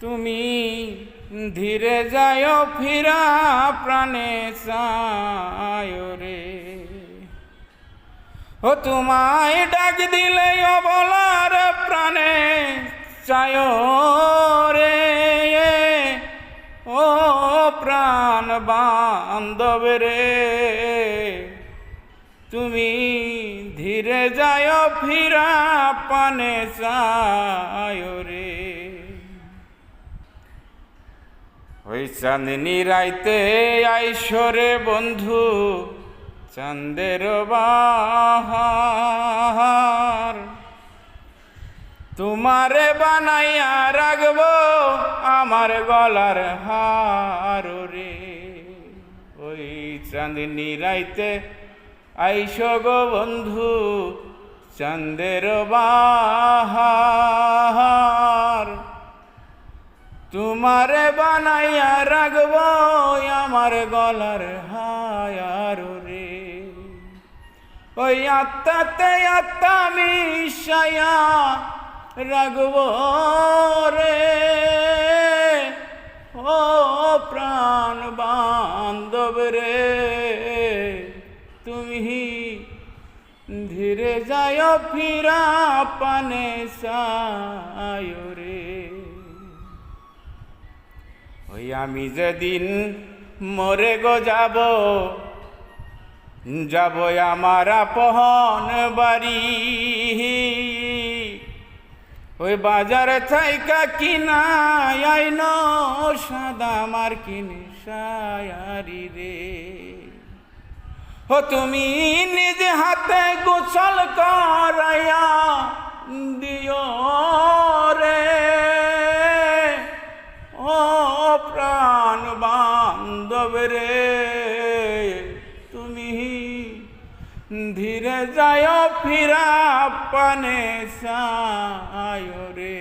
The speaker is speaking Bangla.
তুমি ধীরে যায় ফিরা প্রাণে চায় রে। ও তোমায় ডাক দিলে অবলার প্রাণে চায় রে। ও প্রাণ বান্ধব রে, তুমি ধীরে যায় ফিরা প্রাণে চায় রে। ওই চাঁদনি রাইতে আইসরে বন্ধু চাঁদের বাহার, তোমারে বানাইয়া রাখবো আমার গলার হার রে। ওই চাঁদনি রাইতে আইসো গো বন্ধু চাঁদের বাহার, তোমারে বানাইয়া রাখবো আমার গলার হার রে। ওই আত্মাতে আত্মা মিশাইয়া রাখবো রে। ও প্রাণ বান্ধব রে, তুমি ধীরে যায় ফিরা পানে চায় রে। ওই আমি যেদিন মরে গো যাব, যাব আমার আপন বাড়ি। ওই বাজার থাইকা কিনা আইন সাদা মার্কিন শায়ারি রে। ও তুমি নিজ হাতে গোসল করাইয়া দিও রে। ও প্রাণ বান্ধব রে, তুমি ধীরে যায় ফিরা পানে চায় রে।